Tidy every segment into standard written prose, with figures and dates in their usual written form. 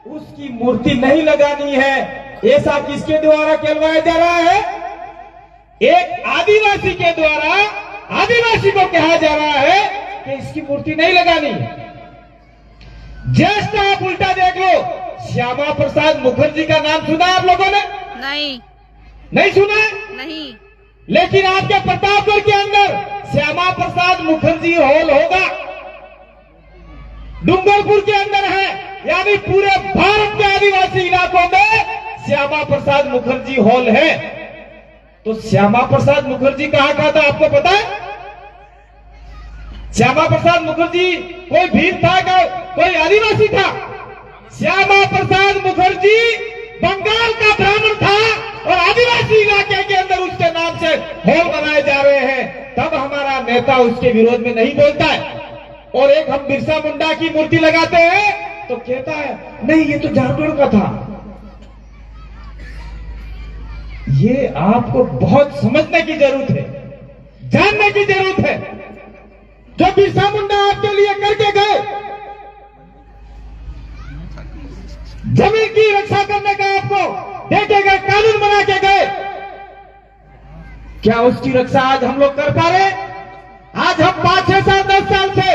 उसकी मूर्ति नहीं लगानी है, ऐसा किसके द्वारा कहलवाया जा रहा है? एक आदिवासी के द्वारा आदिवासी को कहा जा रहा है कि इसकी मूर्ति नहीं लगानी। जस्ट आप उल्टा देख लो, श्यामा प्रसाद मुखर्जी का नाम सुना आप लोगों ने? नहीं सुना? नहीं। लेकिन आपके प्रतापगढ़ के अंदर श्यामा प्रसाद मुखर्जी हॉल होगा, डूंगरपुर के अंदर है, यानी पूरे भारत के आदिवासी इलाकों में श्यामा प्रसाद मुखर्जी हॉल है। तो श्यामा प्रसाद मुखर्जी कहां का था आपको पता है? श्यामा प्रसाद मुखर्जी कोई भील था क्या? कोई आदिवासी था? श्यामा प्रसाद मुखर्जी बंगाल का ब्राह्मण था और आदिवासी इलाके के अंदर उसके नाम से हॉल बनाए जा रहे हैं। तब हमारा नेता उसके विरोध में नहीं बोलता है। और एक हम बिरसा मुंडा की मूर्ति लगाते हैं तो कहता है नहीं ये तो झारखंड का था। ये आपको बहुत समझने की जरूरत है, जानने की जरूरत है। जो बिरसा मुंडा आपके लिए करके गए, जमीन की रक्षा करने का आपको देखे गए, कानून बना के गए, क्या उसकी रक्षा आज हम लोग कर पा रहे? आज हम 5, 6 साल 10 साल से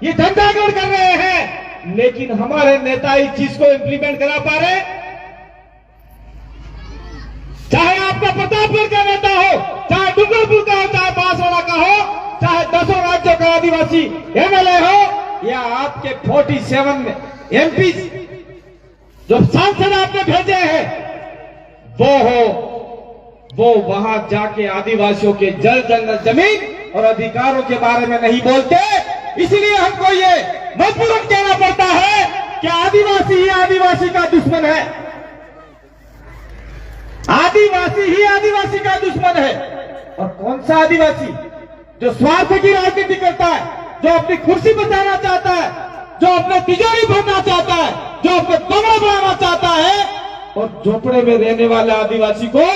ये धंधागढ़ कर रहे हैं, लेकिन हमारे नेता इस चीज को इंप्लीमेंट करा पा रहे? चाहे आपका प्रतापगढ़ का नेता हो, चाहे डूंगरपुर का हो, चाहे बांसवाड़ा का हो, चाहे 10 राज्यों का आदिवासी एमएलए हो, या आपके 47 एमपी जो सांसद आपने भेजे हैं वो वहां जाके आदिवासियों के जल जंगल जमीन और अधिकारों के बारे में नहीं बोलते। इसलिए हमको ये मजबूरन कहना पड़ता है कि आदिवासी ही आदिवासी का दुश्मन है, आदिवासी ही आदिवासी का दुश्मन है। और कौन सा आदिवासी? जो स्वार्थ की राजनीति करता है, जो अपनी कुर्सी बचाना चाहता है, जो अपने तिजोरी भरना चाहता है, जो अपने कमरा बनाना चाहता है, और झोपड़े में रहने वाले आदिवासी को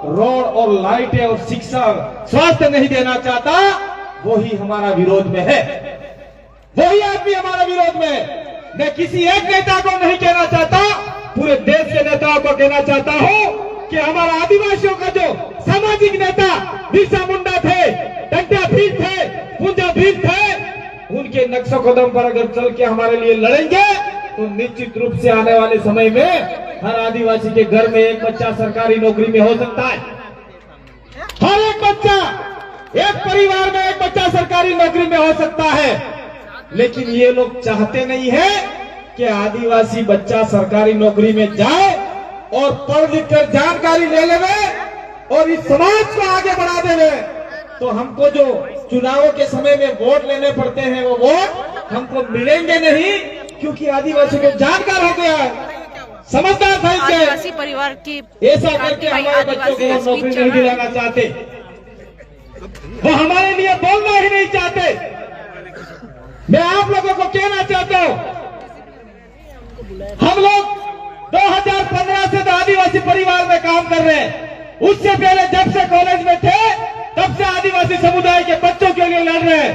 रोड और लाइटें और शिक्षा स्वास्थ्य नहीं देना चाहता, वही हमारा विरोध में है, वही आदमी हमारा विरोध में है। मैं किसी एक नेता को नहीं कहना चाहता, पूरे देश के नेताओं को कहना चाहता हूं कि हमारा आदिवासियों का जो सामाजिक नेता बिरसा मुंडा थे, टंटा भील थे, पुंजा भील थे, उनके नक्शे कदम पर अगर चल के हमारे लिए लड़ेंगे तो निश्चित रूप से आने वाले समय में हर आदिवासी के घर में एक बच्चा सरकारी नौकरी में हो सकता है। हर एक बच्चा, एक परिवार में एक बच्चा सरकारी नौकरी में हो सकता है। लेकिन ये लोग चाहते नहीं है कि आदिवासी बच्चा सरकारी नौकरी में जाए और पढ़ लिख कर जानकारी ले लेवे और इस समाज को आगे बढ़ा देवे। तो हमको जो चुनावों के समय में वोट लेने पड़ते हैं, वो वोट हमको मिलेंगे नहीं, क्योंकि आदिवासी को जानकार हो गया है, समझदार था। आदिवासी परिवार की ऐसा करके हमारे बच्चों को नौकरी नहीं दिलाना चाहते, वो हमारे लिए बोलना ही नहीं चाहते। मैं आप लोगों को कहना चाहता हूं, हम लोग 2015 से तो आदिवासी परिवार में काम कर रहे हैं। उससे पहले जब से कॉलेज में थे तब से आदिवासी समुदाय के बच्चों के लिए लड़ रहे हैं।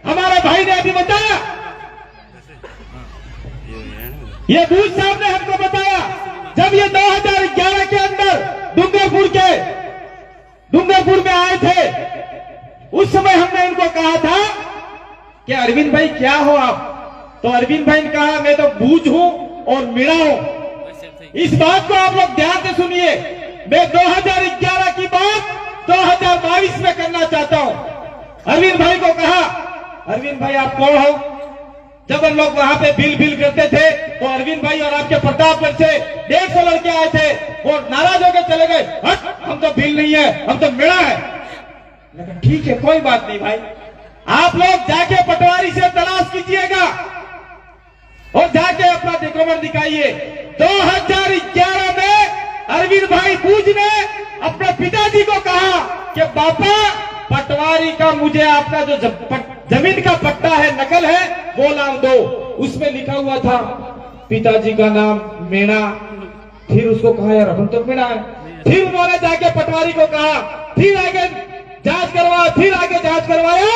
हमारा भाई ने अभी बताया, ये बूझ साहब ने हमको बताया, जब ये 2011 के अंदर डूंगरपुर में आए थे, उस समय हमने इनको कहा था कि अरविंद भाई क्या हो आप? तो अरविंद भाई ने कहा मैं तो बूझ हूं और मिड़ा हूं। इस बात को आप लोग ध्यान से सुनिए। मैं 2011 की बात 2022 में करना चाहता हूं। अरविंद भाई को कहा, अरविंद भाई आप कौन हो? जब हम लोग वहां पे बिल करते थे तो अरविंद भाई और आपके प्रतापगढ़ से 150 लड़के आए थे और नाराज होकर चले गए, हट हम तो बिल नहीं है, हम तो मिड़ा है। लेकिन ठीक है, कोई बात नहीं भाई, आप लोग जाके पटवारी से तलाश कीजिएगा और जाके अपना डॉक्यूमेंट दिखाइए। 2011 में अरविंद भाई बूझ ने अपने पिताजी को कहा कि पापा पटवारी का मुझे आपका जो जमीन का पट्टा है, नकल है, वो लाओ दो। उसमें लिखा हुआ था पिताजी का नाम मीणा। फिर उसको कहा यार हम तो मीणा है। फिर उन्होंने जाके पटवारी को कहा, फिर आगे जांच करवाया, फिर आगे जांच करवाया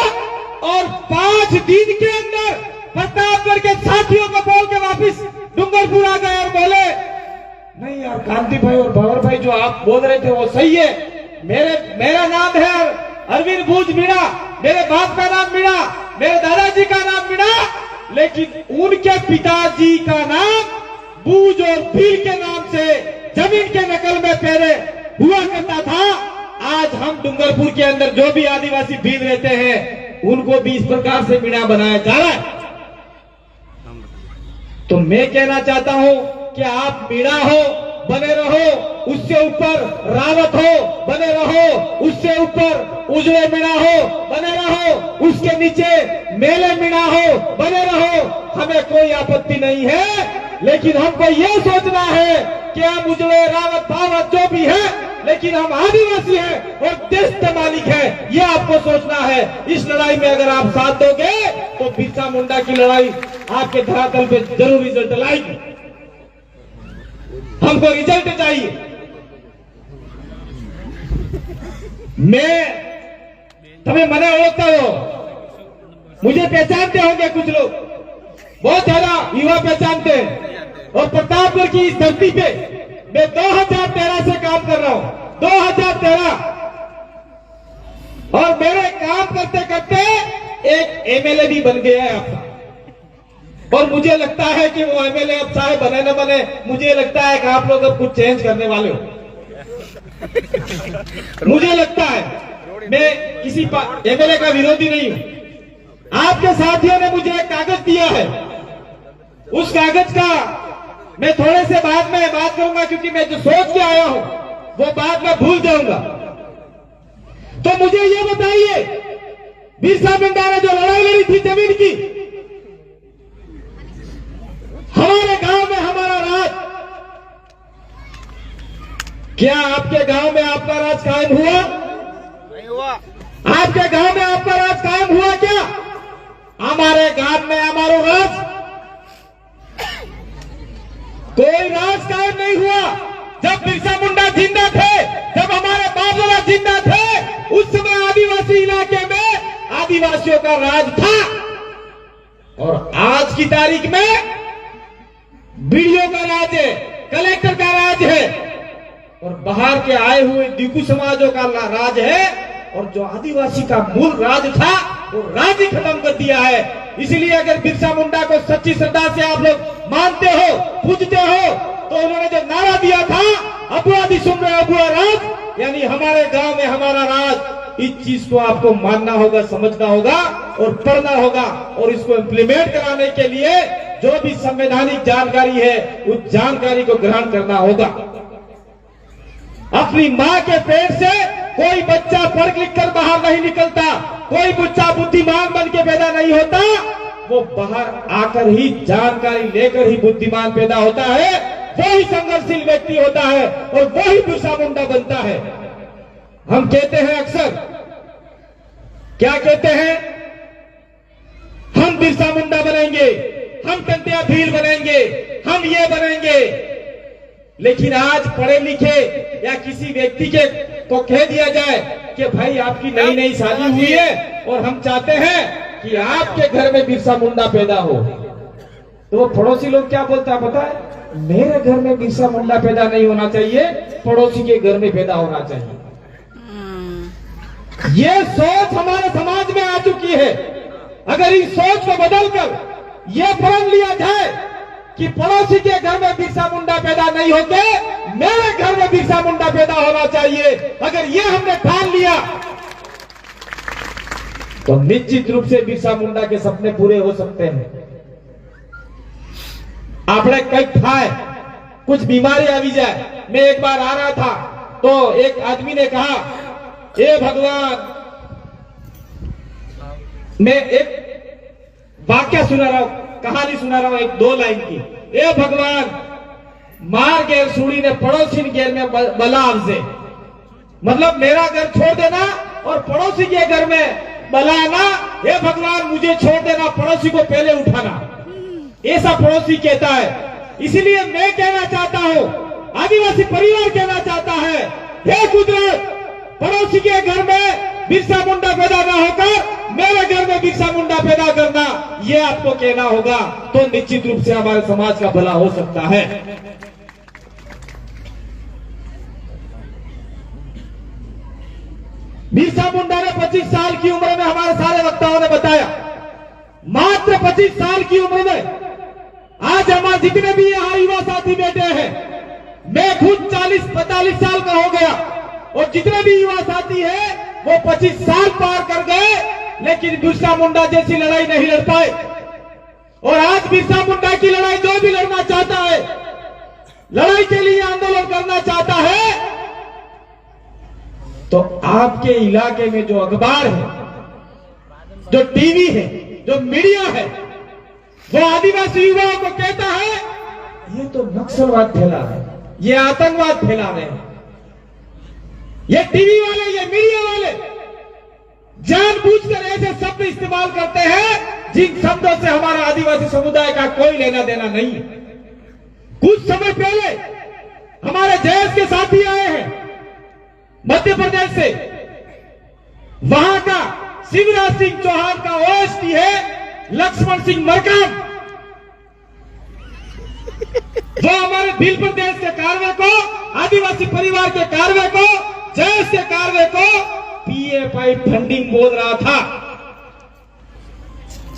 और 5 दिन के अंदर प्रतापगढ़ के साथियों को बोल के वापिस डूंगरपुर आ गए और बोले नहीं यार कांति भाई और भंवर भाई जो आप बोल रहे थे वो सही है, मेरा नाम है अरविंद भूज मीणा, मेरे बाप का नाम मीणा, मेरे दादाजी का नाम मीणा, लेकिन उनके पिताजी का नाम बूज और भील के नाम से जमीन के नकल में पहले हुआ करता था। आज हम डूंगरपुर के अंदर जो भी आदिवासी भील रहते हैं उनको भी इस प्रकार से मीणा बनाया जा रहा है। तो मैं कहना चाहता हूं कि आप मीणा हो बने रहो, उससे ऊपर रावत हो बने रहो, उससे ऊपर उजले मीणा हो बने रहो, उसके नीचे मेले मीणा हो बने रहो, हमें कोई आपत्ति नहीं है। लेकिन हमको ये सोचना है कि हम उजले रावत भावत जो भी है, लेकिन हम आदिवासी हैं और देश के मालिक हैं, ये आपको सोचना है। इस लड़ाई में अगर आप साथ दोगे तो बिरसा मुंडा की लड़ाई आपके धरातल पे जरूर रिजल्ट लाएगी। हमको रिजल्ट चाहिए। मैं तुम्हें मने ओळखता हो, मुझे पहचानते होंगे कुछ लोग, बहुत ज्यादा युवा पहचानते हैं। और प्रतापगढ़ की इस धरती पे मैं 2013 से काम कर रहा हूं, 2013, और मेरे काम करते करते एक एमएलए भी बन गया है आपका। और मुझे लगता है कि वो एमएलए अब चाहे बने न बने, मुझे लगता है कि आप लोग अब कुछ चेंज करने वाले हो। मुझे लगता है, मैं किसी एमएलए का विरोधी नहीं हूं। आपके साथियों ने मुझे एक कागज दिया है, उस कागज का मैं थोड़े से बाद में बात करूंगा, क्योंकि मैं जो सोच के आया हूं वो बात में भूल जाऊंगा। तो मुझे ये बताइए, बिरसा मुंडा ने जो लड़ाई लड़ी थी जमीन की, हमारे गांव में हमारा राज, क्या आपके गांव में आपका राज कायम हुआ? नहीं हुआ। आपके गांव में आपका राज कायम हुआ क्या? हमारे गांव में हमारा राज, कोई राज कायम नहीं हुआ। जब बिरसा मुंडा जिंदा थे, जब हमारे बाप दादा जिंदा थे, उस समय आदिवासी इलाके में आदिवासियों का राज था। और आज की तारीख में बीडीओ का राज है, कलेक्टर का राज है, और बाहर के आए हुए दिकू समाजों का राज है। और जो आदिवासी का मूल राज था वो राज ही खत्म कर दिया है। इसलिए अगर बिरसा मुंडा को सच्ची श्रद्धा से आप लोग मानते हो, पूजते हो, तो उन्होंने जो नारा दिया था, अबुआ दी सुन रहे अबुआ राज, यानी हमारे गांव में हमारा राज, इस चीज को आपको मानना होगा, समझना होगा और पढ़ना होगा। और इसको इम्प्लीमेंट कराने के लिए जो भी संवैधानिक जानकारी है उस जानकारी को ग्रहण करना होगा। अपनी मां के पेट से कोई बच्चा पढ़ लिख कर बाहर नहीं निकलता, कोई बच्चा बुद्धिमान बन के पैदा नहीं होता, वो बाहर आकर ही जानकारी लेकर ही बुद्धिमान पैदा होता है, वही संघर्षशील व्यक्ति होता है और वही बिरसा मुंडा बनता है। हम कहते हैं अक्सर, क्या कहते हैं, हम बिरसा मुंडा बनेंगे, हम कंटिया भील बनेंगे, हम ये बनेंगे। लेकिन आज पढ़े लिखे या किसी व्यक्ति के को कह दिया जाए कि भाई आपकी नई नई शादी हुई है और हम चाहते हैं कि आपके घर में बिरसा मुंडा पैदा हो, तो वो पड़ोसी लोग क्या बोलता है पता है? मेरे घर में बिरसा मुंडा पैदा नहीं होना चाहिए, पड़ोसी के घर में पैदा होना चाहिए। ये सोच हमारे समाज में आ चुकी है। अगर इस सोच को बदलकर ये प्रण लिया जाए कि पड़ोसी के घर में बिरसा मुंडा पैदा नहीं होते, मेरे घर में बिरसा मुंडा पैदा होना चाहिए, अगर ये हमने ठान लिया तो निश्चित रूप से बिरसा मुंडा के सपने पूरे हो सकते हैं। आपने कई खाए, कुछ बीमारी आ भी जाए। मैं एक बार आ रहा था तो एक आदमी ने कहा, हे भगवान, मैं एक वाक्य सुना रहा हूं, कहानी सुना रहा हूं, एक 2 लाइन की। ए भगवान, मार गेर सूड़ी ने पड़ोसी घेर में बलाव से, मतलब मेरा घर छोड़ देना और पड़ोसी के घर में बलाना। हे भगवान, मुझे छोड़ देना, पड़ोसी को पहले उठाना, ऐसा पड़ोसी कहता है। इसलिए मैं कहना चाहता हूं, आदिवासी परिवार कहना चाहता है, हे कुदरत, पड़ोसी के घर में बिरसा मुंडा पैदा ना होकर मेरे घर में बिरसा मुंडा पैदा करना, ये आपको कहना होगा, तो निश्चित रूप से हमारे समाज का भला हो सकता है। बिरसा मुंडा ने 25 साल की उम्र में, हमारे सारे वक्ताओं ने बताया, मात्र 25 साल की उम्र में आज हमारे जितने भी यहाँ युवा साथी बैठे हैं, मैं खुद 40-45 साल का हो गया, और जितने भी युवा साथी हैं वो 25 साल पार कर गए, लेकिन बिरसा मुंडा जैसी लड़ाई नहीं लड़ पाए। और आज बिरसा मुंडा की लड़ाई जो भी लड़ना चाहता है, लड़ाई के लिए आंदोलन करना चाहता है, तो आपके इलाके में जो अखबार है, जो टीवी है, जो मीडिया है, वो आदिवासी युवाओं को कहता है ये तो नक्सलवाद फैला है, ये आतंकवाद फैला रहे हैं। ये टीवी वाले, ये मीडिया वाले जानबूझकर ऐसे शब्द इस्तेमाल करते हैं जिन शब्दों से हमारा आदिवासी समुदाय का कोई लेना देना नहीं है। कुछ समय पहले हमारे जयेश के साथी आए हैं मध्य प्रदेश से, वहां का शिवराज सिंह चौहान का ओएसडी है लक्ष्मण सिंह मरकाम, वो हमारे भील प्रदेश के कार्य को, आदिवासी परिवार के कार्य को, जयेश के कार्य को पीएफआई फंडिंग बोल रहा था।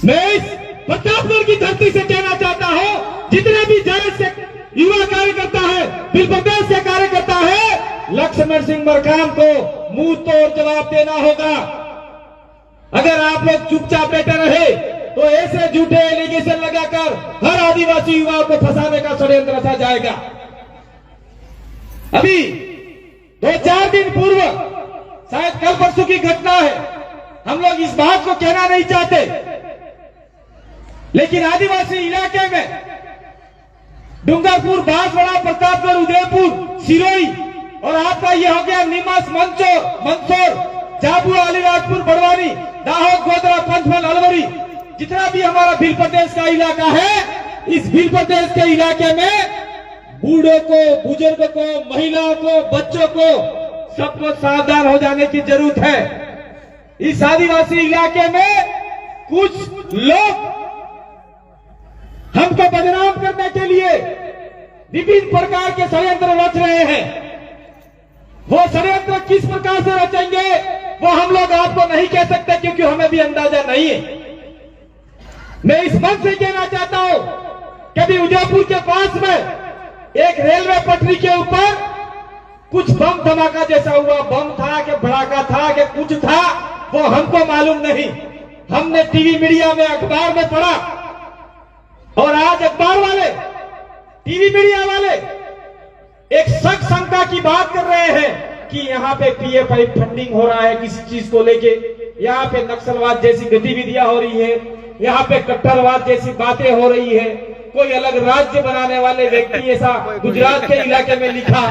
मैं इस प्रतापगढ़ की धरती से कहना चाहता हूं, जितने भी जयेश से युवा कार्यकर्ता है, भील प्रदेश से कार्यकर्ता है, लक्ष्मण सिंह मरकाम को मुंह तोड़ जवाब देना होगा। अगर आप लोग चुपचाप बैठे रहे तो ऐसे झूठे एलिगेशन लगाकर हर आदिवासी युवाओं को फंसाने का षड्यंत्र रचा जाएगा। अभी 2-4 दिन पूर्व, शायद कल परसों की घटना है, हम लोग इस बात को कहना नहीं चाहते, लेकिन आदिवासी इलाके में डूंगरपुर, बांसवाड़ा, प्रतापगढ़, उदयपुर, सिरोही और आपका ये हो गया नीमच, मंदसौर, झाबुआ, अलीराजपुर, बड़वानी, दाहोद, गोधरा, पंचमहल, अलवरी, जितना भी हमारा भील प्रदेश का इलाका है, इस भील प्रदेश के इलाके में बूढ़ों को, बुजुर्ग को, महिलाओं को, बच्चों को, सबको सावधान हो जाने की जरूरत है। इस आदिवासी इलाके में कुछ लोग हमको बदनाम करने के लिए विभिन्न प्रकार के षड्यंत्र रच रहे हैं। वो षड्यंत्र किस प्रकार से रचेंगे वो हम लोग आपको नहीं कह सकते, क्योंकि हमें भी अंदाजा नहीं है। मैं इस मंच से कहना चाहता हूं, कभी उदयपुर के पास में एक रेलवे पटरी के ऊपर कुछ बम धमाका जैसा हुआ, बम था कि भड़ाका था कि कुछ था, वो हमको मालूम नहीं। हमने टीवी मीडिया में, अखबार में पढ़ा, और आज अखबार वाले, टीवी मीडिया वाले एक शक शंका की बात कर रहे हैं कि यहाँ पे पीएफआई फंडिंग हो रहा है किसी चीज को लेके, यहाँ पे नक्सलवाद जैसी गतिविधियां हो रही है, यहाँ पे कट्टरवाद जैसी बातें हो रही है, कोई अलग राज्य बनाने वाले व्यक्ति ऐसा गुजरात के इलाके में लिखा।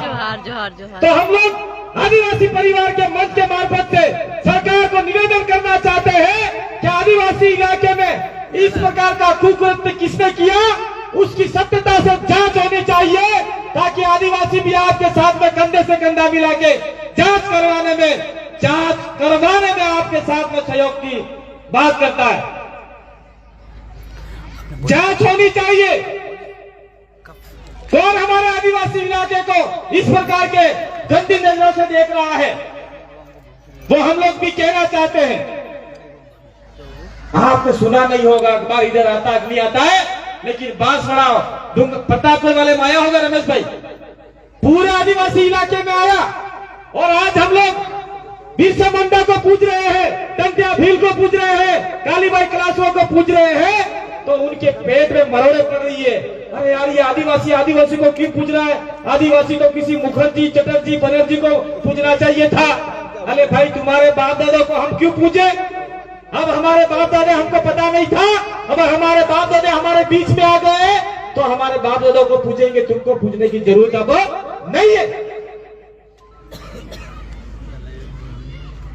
तो हम लोग आदिवासी परिवार के मंच के मार्फत से सरकार को निवेदन करना चाहते हैं कि आदिवासी इलाके में इस प्रकार का कुकृत्य किसने किया, उसकी सत्यता से जांच होनी चाहिए, ताकि आदिवासी भी आपके साथ में कंधे से कंधा मिला के जांच करवाने में आपके साथ में सहयोग की बात करता है। जांच होनी चाहिए। कौन हमारे आदिवासी इलाके को इस प्रकार के गंदी नजरों से देख रहा है, वो हम लोग भी कहना चाहते हैं। आपने सुना नहीं होगा, अखबार इधर आता नहीं आता है, लेकिन बांसवाड़ा, प्रतापगढ़ वाले में आया होगा रमेश भाई, पूरे आदिवासी इलाके में आया, और आज हम लोग बिरसा मुंडा को पूछ रहे हैं, टंटिया भील को पूछ रहे हैं, कालीबाई क्लासों को पूछ रहे हैं, तो उनके पेट में मरोड़े पड़ रही है। अरे यार, ये आदिवासी को क्यों पूछ रहा है? आदिवासी तो किसी मुखर्जी, चटर्जी, बनर्जी को पूछना चाहिए था। अरे भाई, तुम्हारे बाप दादा को हम क्यों पूछे? अब हमारे बाप दादा हमको पता नहीं था, अब हमारे बाप दादा हमारे बीच में आ गए तो हमारे बाप दादा को पूछेंगे, तुमको पूछने की जरूरत अब नहीं है।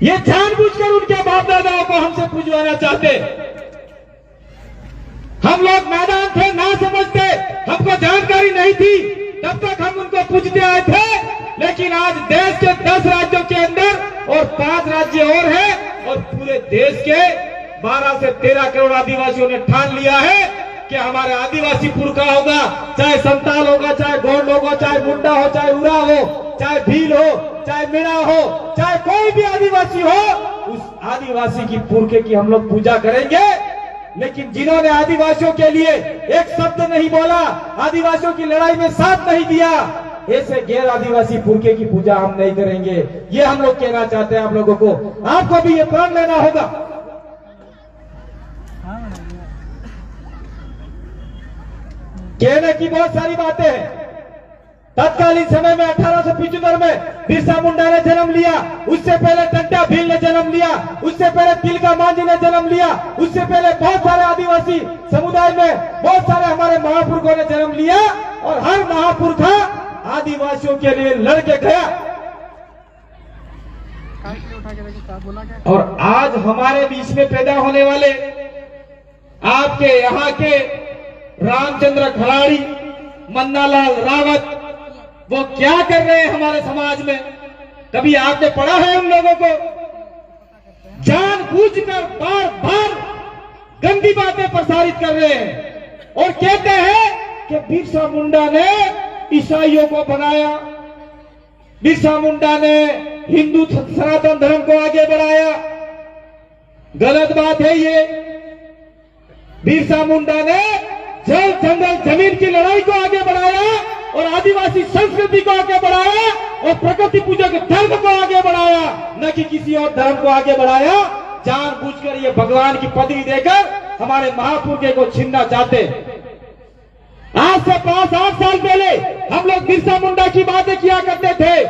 ये जानबूझकर उनके बाप दादाओं को हमसे पूछवाना चाहते। हम लोग मैदान थे, ना समझते, हमको जानकारी नहीं थी, तब तक हम उनको पूछते आए थे। लेकिन आज देश के 10 राज्यों के अंदर और 5 राज्य और हैं और पूरे देश के 12 से 13 करोड़ आदिवासियों ने ठान लिया है कि हमारे आदिवासी पुरखा होगा, चाहे संताल होगा, चाहे गोंड होगा, चाहे मुंडा हो, चाहे उरा हो, चाहे भील हो, चाहे मीणा हो, चाहे कोई भी आदिवासी हो, उस आदिवासी की पुरखे की हम लोग पूजा करेंगे। लेकिन जिन्होंने आदिवासियों के लिए एक शब्द नहीं बोला, आदिवासियों की लड़ाई में साथ नहीं दिया, ऐसे गैर आदिवासी पुरखे की पूजा हम नहीं करेंगे। ये हम लोग कहना चाहते हैं आप लोगों को। आपको भी ये प्रण लेना होगा। कहने की बहुत सारी बातें हैं। तत्कालीन समय में 1875 में बिरसा मुंडा ने जन्म लिया, उससे पहले टंटा भील ने जन्म लिया, उससे पहले तिलका मांझी ने जन्म लिया, उससे पहले बहुत सारे आदिवासी समुदाय में बहुत सारे हमारे महापुरुषों ने जन्म लिया और हर महापुरुषा आदिवासियों के लिए लड़ के गया। और आज हमारे बीच में पैदा होने वाले आपके यहाँ के रामचंद्र खलाड़ी, मन्नालाल रावत, वो क्या कर रहे हैं हमारे समाज में? कभी आपने पढ़ा है उन लोगों को? जानबूझकर बार बार गंदी बातें प्रसारित कर रहे हैं और कहते हैं कि बिरसा मुंडा ने ईसाइयों को बनाया, बिरसा मुंडा ने हिंदू सनातन धर्म को आगे बढ़ाया। गलत बात है ये। बिरसा मुंडा ने जल जंगल जमीन की लड़ाई को आगे बढ़ाया और आदिवासी संस्कृति को आगे बढ़ाया और प्रकृति पूजक धर्म को आगे बढ़ाया, न कि किसी और धर्म को आगे बढ़ाया। जानबूझकर ये भगवान की पदवी देकर हमारे महापुरुषों को छीनना चाहते। आज से 5-8 साल पहले हम लोग बिरसा मुंडा की बातें किया करते थे,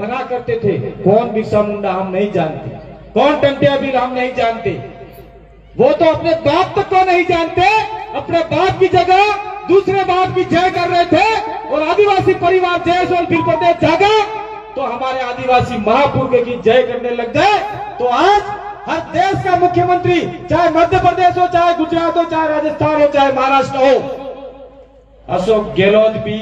मना करते थे। कौन बिरसा मुंडा हम नहीं जानते, कौन टंटिया भील हम नहीं जानते। वो तो अपने बाप तक को नहीं जानते, अपने बाप की जगह दूसरे बाप की जय कर रहे थे। और आदिवासी परिवार जय सोल फिर प्रदेश जागा तो हमारे आदिवासी महापुरुष की जय करने लग जाए तो आज हर देश का मुख्यमंत्री, चाहे मध्य प्रदेश हो, चाहे गुजरात हो, चाहे राजस्थान हो, चाहे महाराष्ट्र हो, अशोक गहलोत भी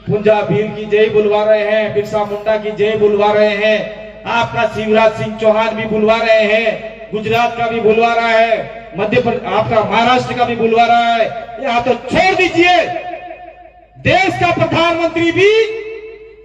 पुंजा भील की जय बुलवा रहे हैं, बिरसा मुंडा की जय बुलवा रहे हैं। आपका शिवराज सिंह चौहान भी बुलवा रहे हैं, गुजरात का भी बुलवा रहा है, मध्य प्रदेश आपका महाराष्ट्र का भी बुलवा रहा है। यहाँ तो छोड़ दीजिए, देश का प्रधानमंत्री भी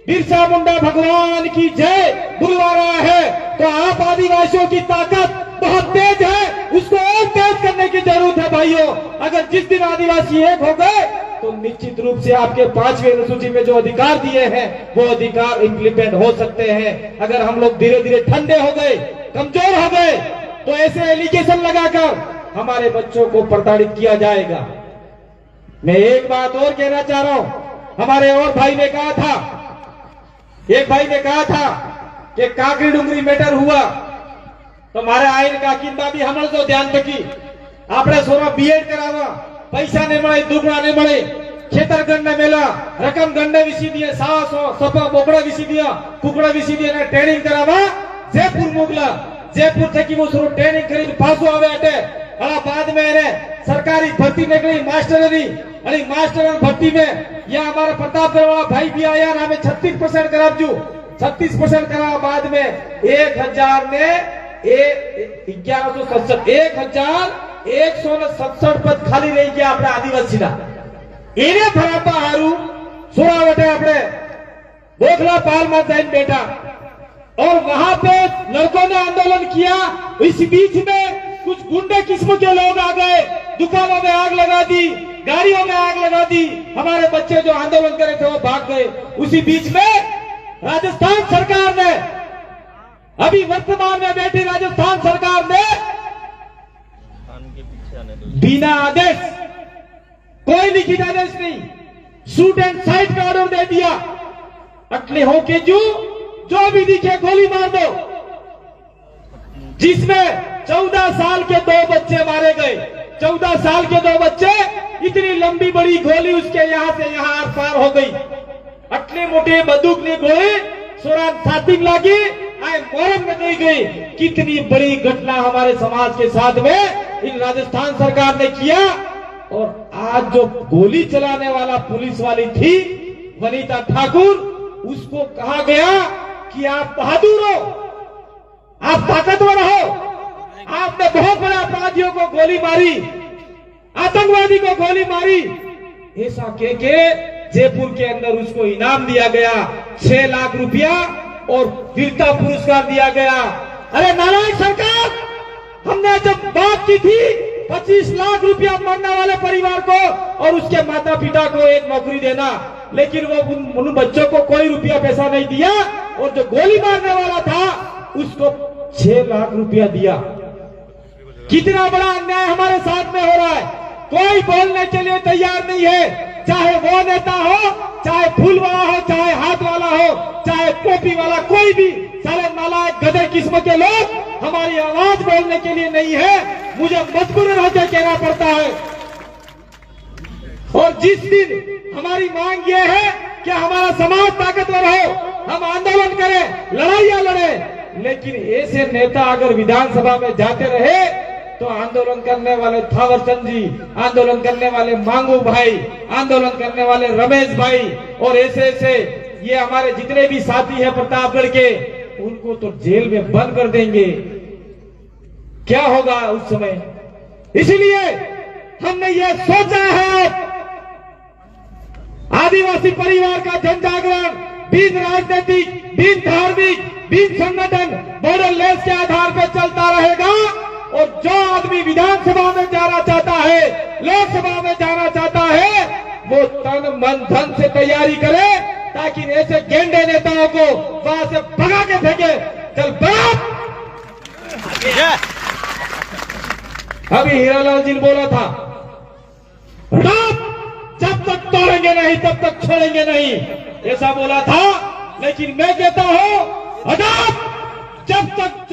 बिरसा मुंडा भगवान की जय बुलवा रहा है। तो आप आदिवासियों की ताकत बहुत तेज है, उसको और तेज करने की जरूरत है भाइयों। अगर जिस दिन आदिवासी एक हो गए तो निश्चित रूप से आपके 5वीं अनुसूची में जो अधिकार दिए हैं वो अधिकार इंप्लीमेंट हो सकते हैं। अगर हम लोग धीरे धीरे ठंडे हो गए, कमजोर हो गए तो ऐसे एलिगेशन लगाकर हमारे बच्चों को प्रताड़ित किया जाएगा। मैं एक बात और कहना चाह रहा हूं। हमारे और भाई ने कहा था, एक भाई ने कहा था कि काकरी डुंगरी मैटर हुआ तो मारे आईन का किंबा भी हमने तो ध्यान रखी। आपने सोना बीएड करावा, पैसा नहीं મળે, દુગણા नहीं મળે, ખેતર ગણને મેલા, રકમ ગણને વિસી દીએ, 100 સપા બોકડા વિસી દિયા, કુકડા વિસી દિયા ને ટ્રેનિંગ કરાવા જયપુર મોકલા। जयपुर थकी वो शुरू ट्रेनिंग करी पासो आवे अटे हला बाद में એને सरकारी भर्ती निकली मास्टरनी અને मास्टर भर्ती में यहाँ हमारा प्रतापगढ़ वाला भाई भी आया ना, हमें 36% करावजू। 36% करावा बाद में 1000 ने 1167 पद खाली रही गया अपने आदिवासी ना। એને ભરાપા હારું સોરાવટે આપણે બોખલા પાલમાં જઈને બેઠા और वहां पे लड़कों ने आंदोलन किया। इस बीच में कुछ गुंडे किस्म के लोग आ गए, दुकानों में आग लगा दी, गाड़ियों में आग लगा दी। हमारे बच्चे जो आंदोलन कर रहे थे वो भाग गए। उसी बीच में राजस्थान सरकार ने, अभी वर्तमान में बैठी राजस्थान सरकार ने बिना आदेश, कोई लिखित आदेश नहीं, शूट एंड साइट का ऑर्डर दे दिया। अटले हो के जो भी दिखे गोली मार दो, जिसमें 14 साल के 2 बच्चे मारे गए। 14 साल के 2 बच्चे, इतनी लंबी बड़ी गोली उसके यहां से यहां आर पार हो गई। अटली मोटी बंदूक ने गोली सोरान साथिंग लागी, आए मोरम में नहीं गई। कितनी बड़ी घटना हमारे समाज के साथ में इन राजस्थान सरकार ने किया। और आज जो गोली चलाने वाला पुलिस वाली थी वनीता ठाकुर, उसको कहा गया कि आप बहादुर हो, आप ताकतवर हो, आपने बहुत बड़े अपराधियों को गोली मारी, आतंकवादी को गोली मारी, ऐसा कह के जयपुर के अंदर उसको इनाम दिया गया 6 लाख रुपया और वीरता पुरस्कार दिया गया। अरे नालायक सरकार, हमने जब बात की थी 25 लाख रुपया मरने वाले परिवार को और उसके माता पिता को एक नौकरी देना, लेकिन वो उन बच्चों को कोई रुपया पैसा नहीं दिया और जो गोली मारने वाला था उसको 6 लाख रुपया दिया। कितना बड़ा अन्याय हमारे साथ में हो रहा है, कोई बोलने के लिए तैयार नहीं है। चाहे वो नेता हो, चाहे फूल वाला हो, चाहे हाथ वाला हो, चाहे टोपी वाला, कोई भी सारे नालायक गधे किस्म के लोग हमारी आवाज बोलने के लिए नहीं है। मुझे मजबूरन होकर कहना पड़ता है। और जिस दिन हमारी मांग ये है कि हमारा समाज ताकतवर हो, हम आंदोलन करें, लड़ाइयां लड़े, लेकिन ऐसे नेता अगर विधानसभा में जाते रहे तो आंदोलन करने वाले थावरचंद जी, आंदोलन करने वाले मांगू भाई, आंदोलन करने वाले रमेश भाई और ऐसे ऐसे ये हमारे जितने भी साथी हैं प्रतापगढ़ के, उनको तो जेल में बंद कर देंगे। क्या होगा उस समय? इसलिए हमने ये सोचा है, आदिवासी परिवार का जन जागरण बिन राजनीतिक, बिन धार्मिक, बिन संगठन, बॉर्डर लेस के आधार पर चलता रहेगा। और जो आदमी विधानसभा में जाना चाहता है, लोकसभा में जाना चाहता है, वो तन मन धन से तैयारी करे ताकि ऐसे गेंडे नेताओं को वहां से भगा के फेंके। चल बाप, अभी हीरालाल जी ने बोला था, जब तक तोड़ेंगे नहीं तब तक छोड़ेंगे नहीं, ऐसा बोला था। लेकिन मैं कहता हूं, जब तक